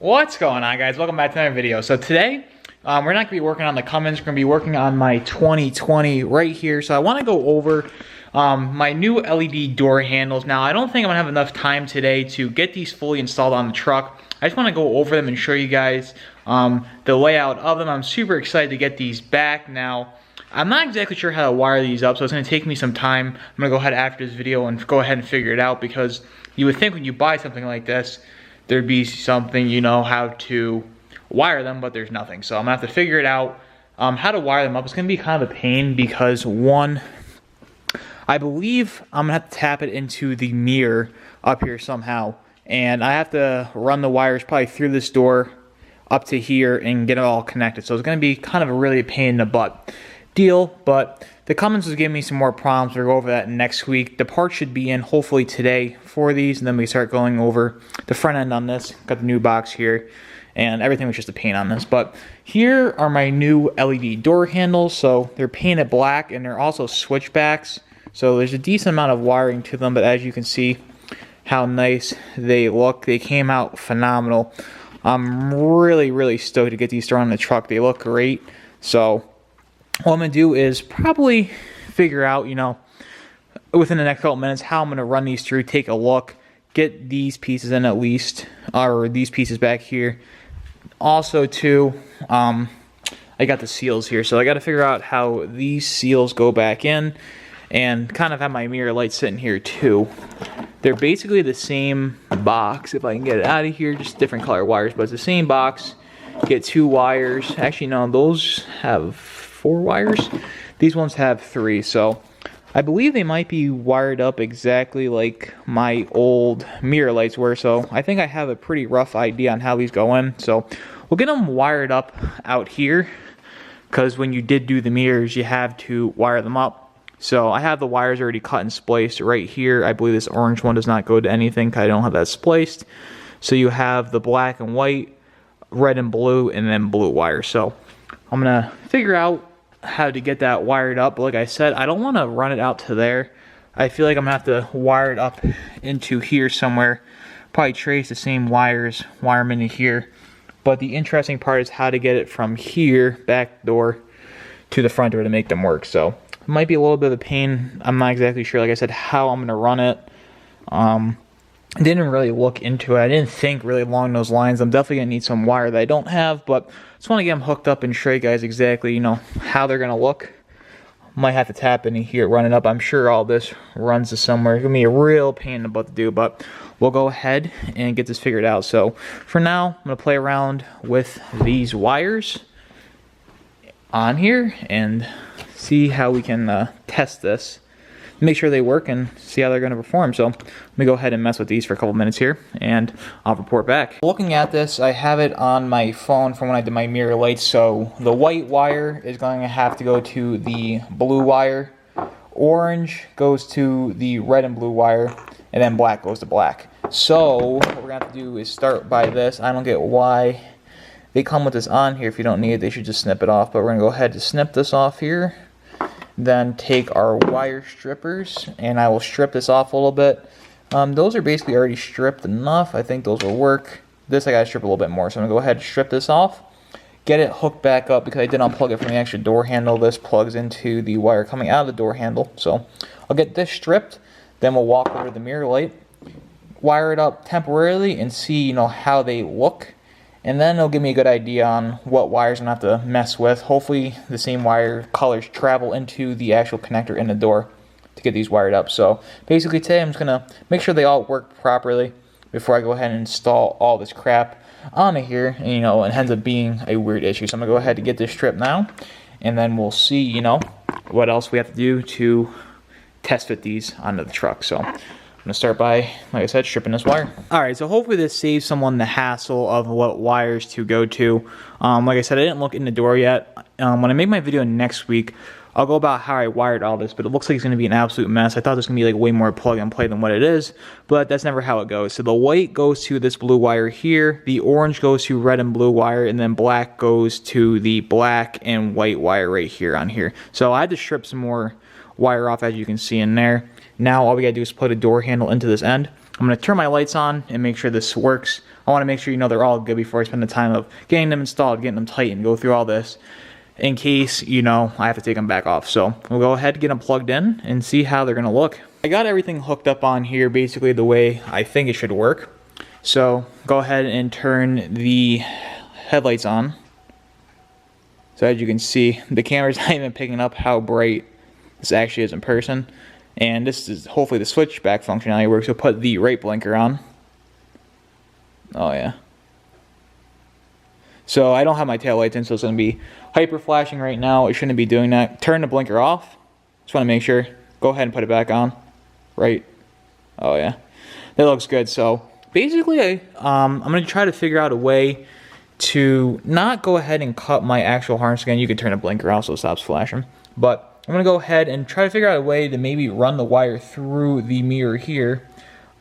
What's going on, guys? Welcome back to another video. So today, we're not going to be working on the Cummins. We're going to be working on my 2020 right here. So I want to go over my new LED door handles. Now, I don't think I'm going to have enough time today to get these fully installed on the truck. I just want to go over them and show you guys the layout of them. I'm super excited to get these back. Now, I'm not exactly sure how to wire these up, so it's going to take me some time. I'm going to go ahead after this video and go ahead and figure it out, because you would think when you buy something like this, there'd be something, you know, how to wire them, but there's nothing. So I'm gonna have to figure it out how to wire them up. It's gonna be kind of a pain because, one, I believe I'm gonna have to tap it into the mirror up here somehow, and I have to run the wires probably through this door up to here and get it all connected. So it's gonna be kind of a really pain in the butt deal, but the Cummins was giving me some more problems. We'll go over that next week. The part should be in hopefully today for these, and then we start going over the front end on this. Got the new box here, and everything was just a paint on this. But here are my new LED door handles. So they're painted black, and they're also switchbacks. So there's a decent amount of wiring to them, but as you can see how nice they look. They came out phenomenal. I'm really stoked to get these thrown in the truck. They look great. So what I'm going to do is probably figure out, you know, within the next couple minutes how I'm going to run these through, take a look, get these pieces in at least, or these pieces back here. Also, too, I got the seals here, so I got to figure out how these seals go back in, and kind of have my mirror light sitting here, too. They're basically the same box, if I can get it out of here, just different color wires, but it's the same box. Get 2 wires. Actually, no, those have 4 wires. These ones have 3, so I believe they might be wired up exactly like my old mirror lights were. So I think I have a pretty rough idea on how these go in. So we'll get them wired up out here, because when you did do the mirrors, you have to wire them up. So I have the wires already cut and spliced right here. I believe this orange one does not go to anything because I don't have that spliced. So you have the black and white, red and blue, and then blue wire. So I'm gonna figure out how to get that wired up. But like I said, I don't want to run it out to there. I feel like I'm gonna have to wire it up into here somewhere. Probably trace the same wires, wire them into here. But the interesting part is how to get it from here, back door, to the front door to make them work. So it might be a little bit of a pain. I'm not exactly sure, like I said, how I'm gonna run it. I didn't really look into it. I didn't think really along those lines. I'm definitely going to need some wire that I don't have, but just want to get them hooked up and show you guys exactly, you know, how they're going to look. Might have to tap in here, run it up. I'm sure all this runs to somewhere. It's going to be a real pain in the butt to do, but we'll go ahead and get this figured out. So for now, I'm going to play around with these wires on here and see how we can test this. Make sure they work and see how they're going to perform. So let me go ahead and mess with these for a couple minutes here, and I'll report back. Looking at this, I have it on my phone from when I did my mirror lights. So the white wire is going to have to go to the blue wire, orange goes to the red and blue wire, and then black goes to black. So what we're going to have to do is start by this. I don't get why they come with this on here. If you don't need it, they should just snip it off. But we're going to go ahead and snip this off here. Then take our wire strippers, and I will strip this off a little bit. Those are basically already stripped enough. I think those will work. This I gotta strip a little bit more, so I'm gonna go ahead and strip this off. Get it hooked back up, because I did unplug it from the actual door handle. This plugs into the wire coming out of the door handle. So I'll get this stripped, then we'll walk over to the mirror light, wire it up temporarily, and see, you know, how they look. And then it'll give me a good idea on what wires I'm going to have to mess with. Hopefully the same wire colors travel into the actual connector in the door to get these wired up. So basically today I'm just going to make sure they all work properly before I go ahead and install all this crap onto here. And, you know, it ends up being a weird issue. So I'm going to go ahead and get this stripped now. And then we'll see, you know, what else we have to do to test fit these onto the truck. So I'm going to start by, like I said, stripping this wire. Alright, so hopefully this saves someone the hassle of what wires to go to. Like I said, I didn't look in the door yet. When I make my video next week, I'll go about how I wired all this, but it looks like it's going to be an absolute mess. I thought there's going to be like way more plug and play than what it is, but that's never how it goes. So the white goes to this blue wire here, the orange goes to red and blue wire, and then black goes to the black and white wire right here on here. So I had to strip some more wire off, as you can see in there. Now all we gotta do is plug a door handle into this end. I'm gonna turn my lights on and make sure this works. I I want to make sure, you know, they're all good before I spend the time of getting them installed, getting them tightened, go through all this in case, you know, I have to take them back off. So we'll go ahead and get them plugged in and see how they're going to look. I got everything hooked up on here basically the way I think it should work. So go ahead and turn the headlights on. So as you can see, the camera's not even picking up how bright this actually is in person. And this is hopefully the switchback functionality works. So put the right blinker on. Oh yeah. So I don't have my tail lights in, so it's going to be hyper flashing right now. It shouldn't be doing that. Turn the blinker off. Just want to make sure. Go ahead and put it back on. Right. Oh yeah. That looks good. So basically, I'm going to try to figure out a way to not go ahead and cut my actual harness again. You can turn the blinker off so it stops flashing. But I'm going to go ahead and try to figure out a way to maybe run the wire through the mirror here.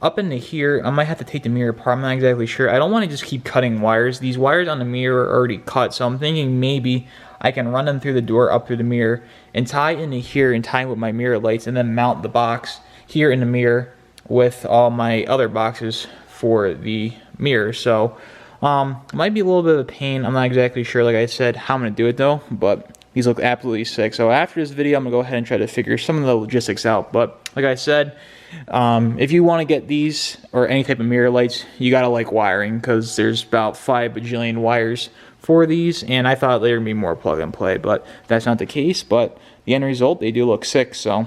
Up into here, I might have to take the mirror apart. I'm not exactly sure. I don't want to just keep cutting wires. These wires on the mirror are already cut, so I'm thinking maybe I can run them through the door, up through the mirror, and tie into here and tie with my mirror lights, and then mount the box here in the mirror with all my other boxes for the mirror. So it might be a little bit of a pain. I'm not exactly sure, like I said, how I'm going to do it though, but these look absolutely sick. So after this video, I'm going to go ahead and try to figure some of the logistics out. But like I said, if you want to get these or any type of mirror lights, you got to like wiring, because there's about 5 bajillion wires for these, and I thought there would be more plug and play, but that's not the case. But the end result, they do look sick. So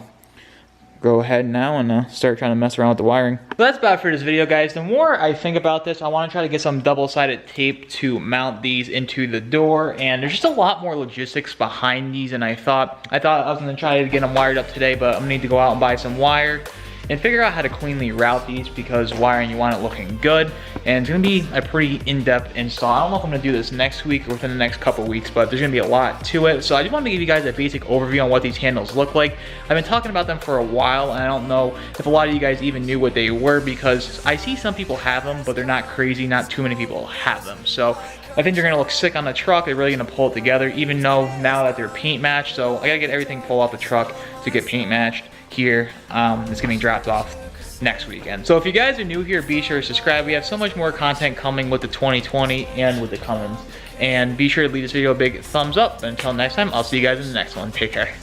go ahead now and start trying to mess around with the wiring. So that's about it for this video, guys. The more I think about this, I want to try to get some double-sided tape to mount these into the door, and there's just a lot more logistics behind these than I thought. I thought I was going to try to get them wired up today, but I'm going to need to go out and buy some wire and figure out how to cleanly route these, because wiring, you want it looking good, and it's going to be a pretty in-depth install. I don't know if I'm going to do this next week or within the next couple weeks, but there's going to be a lot to it. So I just wanted to give you guys a basic overview on what these handles look like. I've been talking about them for a while, and I don't know if a lot of you guys even knew what they were, because I see some people have them, but they're not crazy. Not too many people have them. So I think they're going to look sick on the truck. They're really going to pull it together, even though now that they're paint matched. So I got to get everything pulled off the truck to get paint matched here. It's getting dropped off next weekend. So if you guys are new here, be sure to subscribe. We have so much more content coming with the 2020 and with the Cummins. And be sure to leave this video a big thumbs up. Until next time, I'll see you guys in the next one. Take care.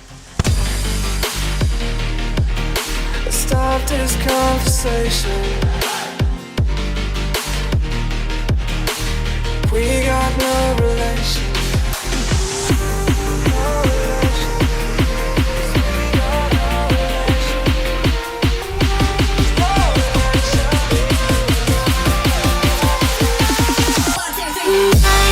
Stop this conversation. We got no relation. Yeah.